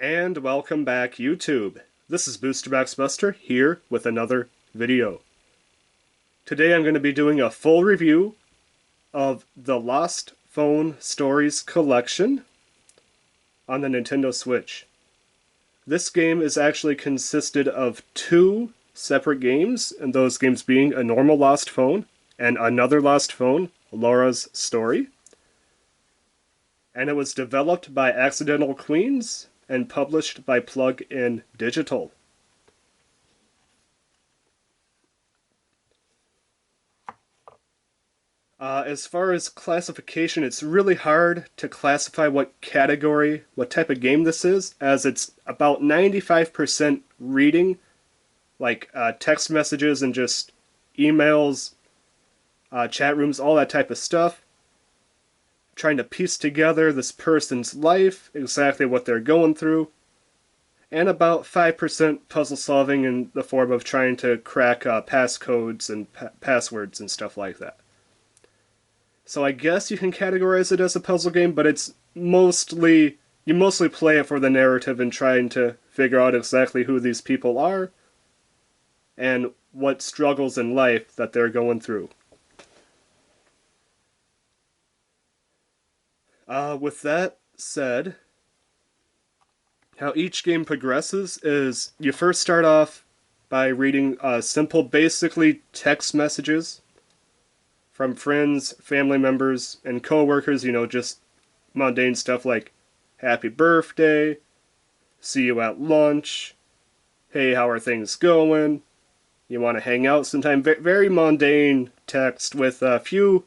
And welcome back, YouTube. This is Boosterbox Buster here with another video. Today I'm going to be doing a full review of the Lost Phone Stories collection on the Nintendo Switch. This game is actually consisted of two separate games, and those games being A Normal Lost Phone and Another Lost Phone, Laura's Story. And it was developed by Accidental Queens and published by Plug-in Digital. As far as classification, it's really hard to classify what category, what type of game this is, as it's about 95% reading, like text messages and just emails, chat rooms, all that type of stuff. Trying to piece together this person's life, exactly what they're going through, and about 5% puzzle solving in the form of trying to crack passcodes and passwords and stuff like that. So I guess you can categorize it as a puzzle game, but it's mostly, you mostly play it for the narrative and trying to figure out exactly who these people are and what struggles in life that they're going through. With that said, how each game progresses is you first start off by reading simple, basically text messages from friends, family members, and co-workers, just mundane stuff like happy birthday, see you at lunch, hey, how are things going, you want to hang out sometime. Very mundane text with a few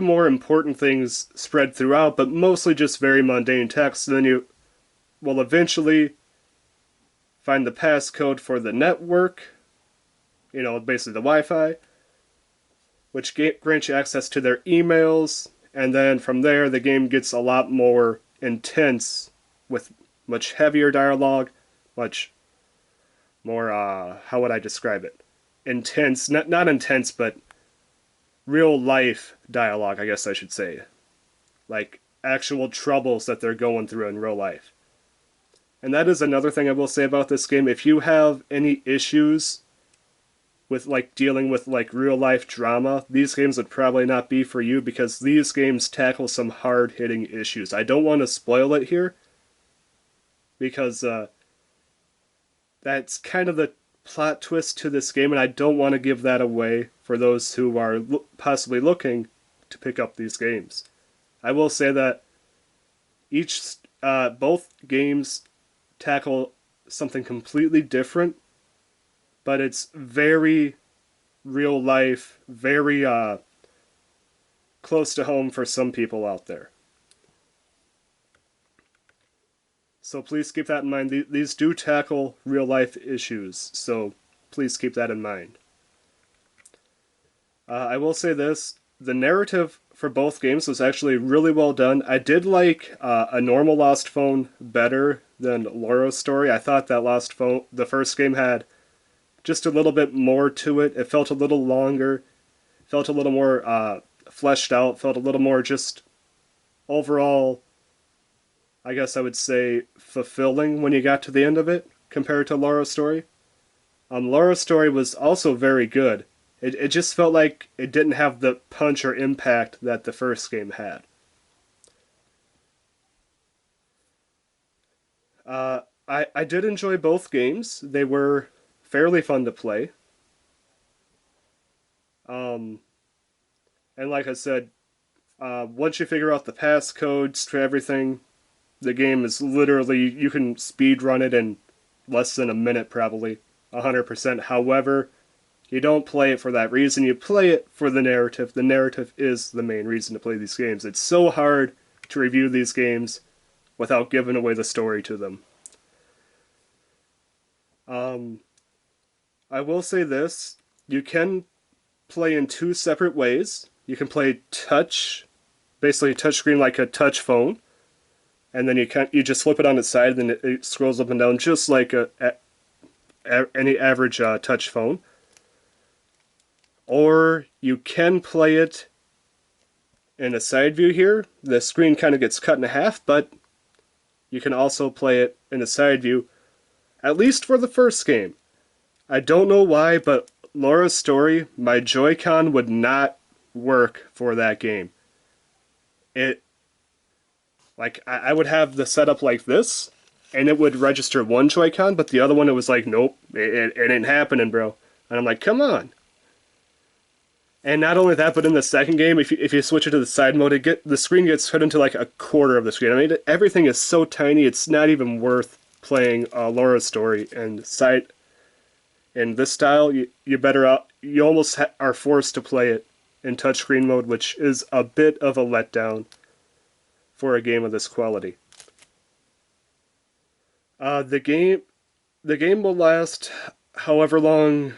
more important things spread throughout, but mostly just very mundane text. And then you will eventually find the passcode for the network, basically the Wi-Fi, which grants you access to their emails, and then from there the game gets a lot more intense with much heavier dialogue, much more, how would I describe it? Intense, not intense, but real life dialogue, I guess I should say. Like actual troubles that they're going through in real life. And that is another thing I will say about this game. If you have any issues with dealing with real life drama, these games would probably not be for you, because these games tackle some hard hitting issues. I don't want to spoil it here, because that's kind of the plot twist to this game, and I don't want to give that away for those who are possibly looking to pick up these games. I will say that both games tackle something completely different, but it's very real life, very close to home for some people out there. So please keep that in mind. These do tackle real life issues, so please keep that in mind. I will say this, the narrative for both games was actually really well done. I did like A Normal Lost Phone better than Laura's Story. I thought that the first game had just a little bit more to it. It felt a little longer, felt a little more fleshed out, felt a little more just overall, I guess I would say, fulfilling when you got to the end of it compared to Laura's Story. Laura's Story was also very good. It just felt like it didn't have the punch or impact that the first game had. I did enjoy both games. They were fairly fun to play. And like I said, once you figure out the passcodes to everything, the game is literally, you can speed run it in less than a minute probably, 100%. However, you don't play it for that reason, you play it for the narrative. The narrative is the main reason to play these games. It's so hard to review these games without giving away the story to them. I will say this, you can play in two separate ways. You can play basically touchscreen like a touch phone, and then you just flip it on its side, and it scrolls up and down just like any average touch phone. Or you can play it in a side view here. The screen kind of gets cut in half, but you can also play it in a side view, at least for the first game. I don't know why, but Laura's Story, my Joy-Con would not work for that game. It, like, I would have the setup like this, and it would register one Joy-Con, but the other one, it was like, nope, it ain't happening, bro. And I'm like, come on. And not only that, but in the second game, if you switch it to the side mode, the screen gets cut into like a quarter of the screen. I mean, everything is so tiny, it's not even worth playing Laura's Story. And side in this style, you better out. You almost are forced to play it in touchscreen mode, which is a bit of a letdown for a game of this quality. The game will last however long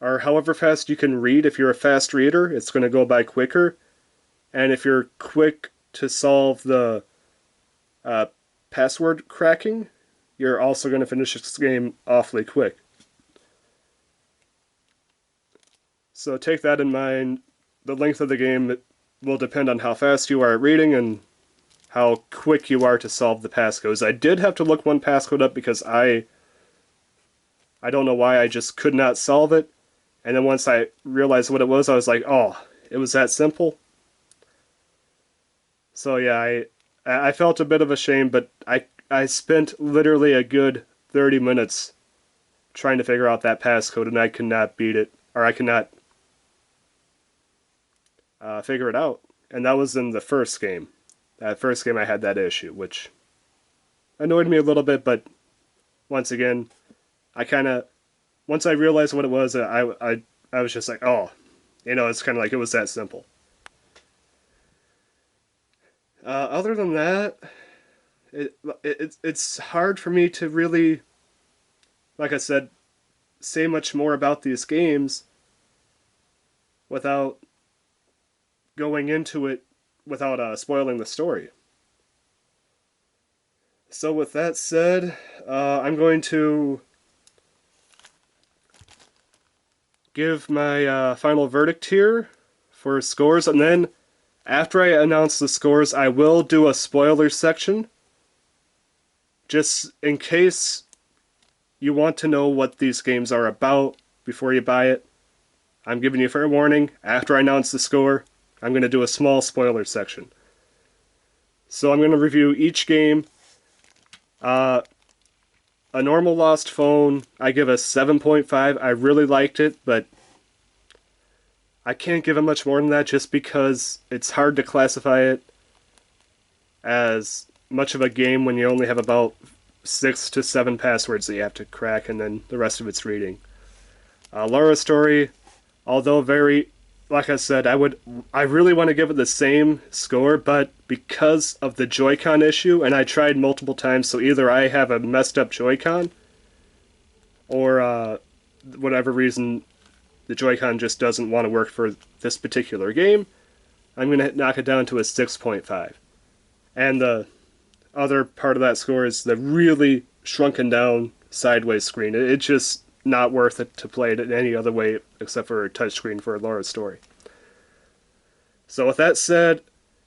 or however fast you can read. If you're a fast reader, it's going to go by quicker. And if you're quick to solve the password cracking, you're also going to finish this game awfully quick. So take that in mind. The length of the game will depend on how fast you are at reading and how quick you are to solve the passcodes. I did have to look one passcode up because I don't know why I just could not solve it. And then once I realized what it was, I was like, oh, it was that simple? So yeah, I felt a bit of a shame, but I spent literally a good 30 minutes trying to figure out that passcode, and I could not beat it, or I could not figure it out. And that was in the first game. That first game I had that issue, which annoyed me a little bit, but once again, once I realized what it was, I was just like, oh, it's kind of like it was that simple. Other than that, it's hard for me to really, like I said, say much more about these games without going into it without spoiling the story. So with that said, I'm going to give my final verdict here for scores, and then after I announce the scores, I will do a spoiler section, just in case you want to know what these games are about before you buy it. I'm giving you fair warning. After I announce the score, I'm going to do a small spoiler section. So I'm going to review each game. A normal Lost Phone, I give a 7.5. I really liked it, but I can't give it much more than that just because it's hard to classify it as much of a game when you only have about 6 to 7 passwords that you have to crack, and then the rest of it's reading. Laura's Story, although very, like I said, I really want to give it the same score, but because of the Joy-Con issue, and I tried multiple times, so either I have a messed up Joy-Con, or whatever reason the Joy-Con just doesn't want to work for this particular game, I'm going to knock it down to a 6.5. And the other part of that score is the really shrunken down sideways screen. It's just not worth it to play it in any other way except for a touchscreen for Laura's Story. So with that said,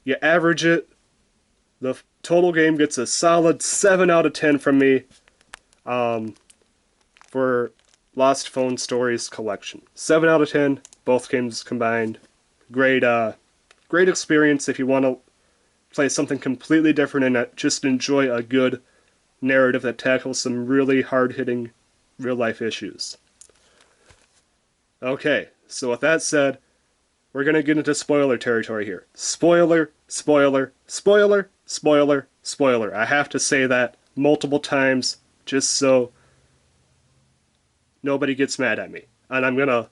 you average it, the total game gets a solid 7 out of 10 from me for Lost Phone Stories collection. 7 out of 10, both games combined. Great experience if you want to play something completely different and just enjoy a good narrative that tackles some really hard-hitting real-life issues. Okay, so with that said, we're going to get into spoiler territory here. Spoiler, spoiler, spoiler, spoiler, spoiler. I have to say that multiple times just so nobody gets mad at me. And I'm going to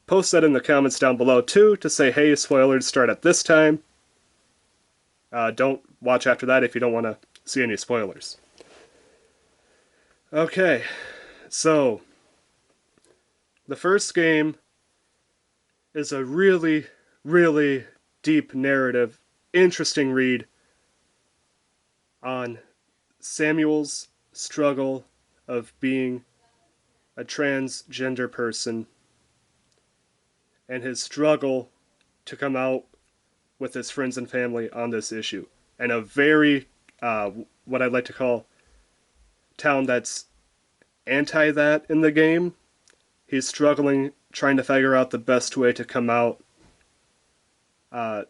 post that in the comments down below too to say, hey, spoilers start at this time. Don't watch after that if you don't want to see any spoilers. Okay, so the first game is a really, really deep narrative, interesting read on Samuel's struggle of being a transgender person and his struggle to come out with his friends and family on this issue. And a very what I'd like to call town that's anti that in the game. He's struggling, trying to figure out the best way to come out, uh,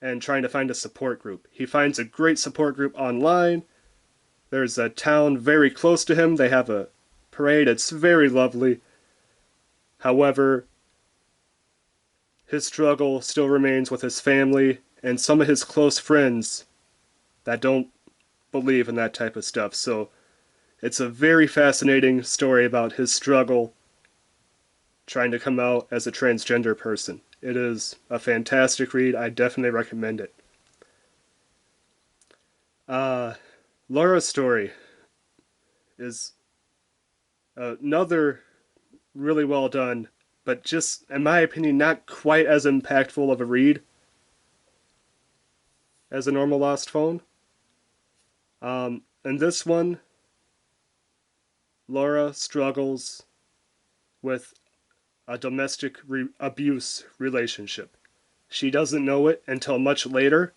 and trying to find a support group. He finds a great support group online. There's a town very close to him. They have a parade. It's very lovely. However, his struggle still remains with his family and some of his close friends that don't believe in that type of stuff. So it's a very fascinating story about his struggle trying to come out as a transgender person. It is a fantastic read. I definitely recommend it. Laura's story is another really well done, but just, in my opinion, not quite as impactful of a read as a normal Lost Phone. In this one, Laura struggles with a domestic abuse relationship. She doesn't know it until much later.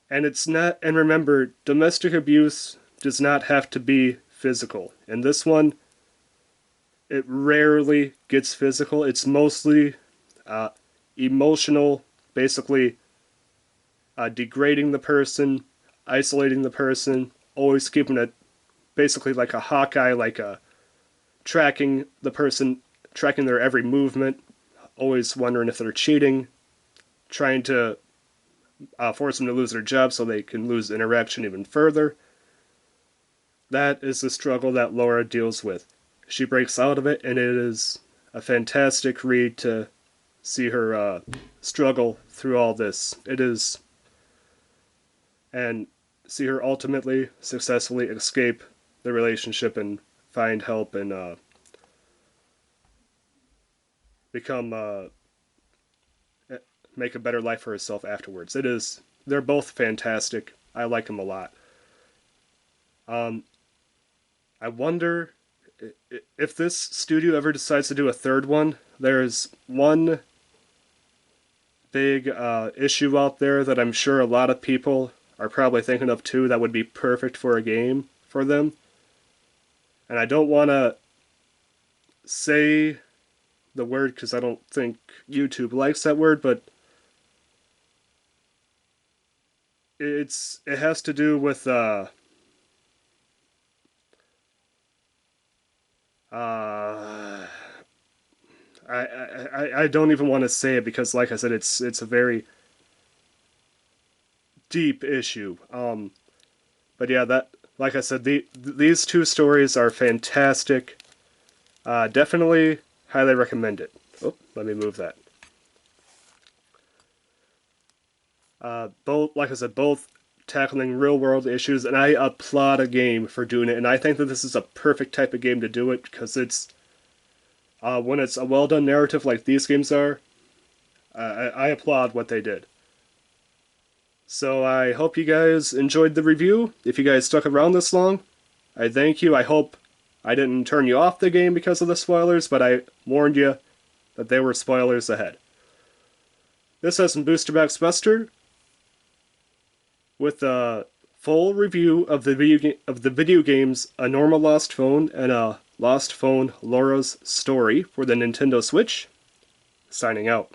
And it's not, and remember, domestic abuse does not have to be physical. In this one, it rarely gets physical. It's mostly emotional, basically degrading the person, isolating the person, always keeping it basically like a Hawkeye, like a tracking the person, tracking their every movement, always wondering if they're cheating, trying to force them to lose their job so they can lose interaction even further. That is the struggle that Laura deals with. She breaks out of it, and it is a fantastic read to see her struggle through all this. It is, and see her ultimately successfully escape the relationship and find help and become make a better life for herself afterwards. It is, they're both fantastic. I like them a lot. I wonder if this studio ever decides to do a third one. There's one big issue out there that I'm sure a lot of people are probably thinking of too that would be perfect for a game for them. And I don't want to say the word because I don't think YouTube likes that word, but it has to do with I don't even want to say it because, like I said, it's a very deep issue. But yeah, that, like I said, these two stories are fantastic. Definitely highly recommend it. Oh, let me move that. Both, like I said, both tackling real world issues, and I applaud a game for doing it. And I think that this is a perfect type of game to do it because it's when it's a well done narrative like these games are. I applaud what they did. So I hope you guys enjoyed the review. If you guys stuck around this long, I thank you. I hope I didn't turn you off the game because of the spoilers, but I warned you that there were spoilers ahead. This has been Booster Box Buster with a full review of the video games A Normal Lost Phone and A Lost Phone Laura's Story for the Nintendo Switch. Signing out.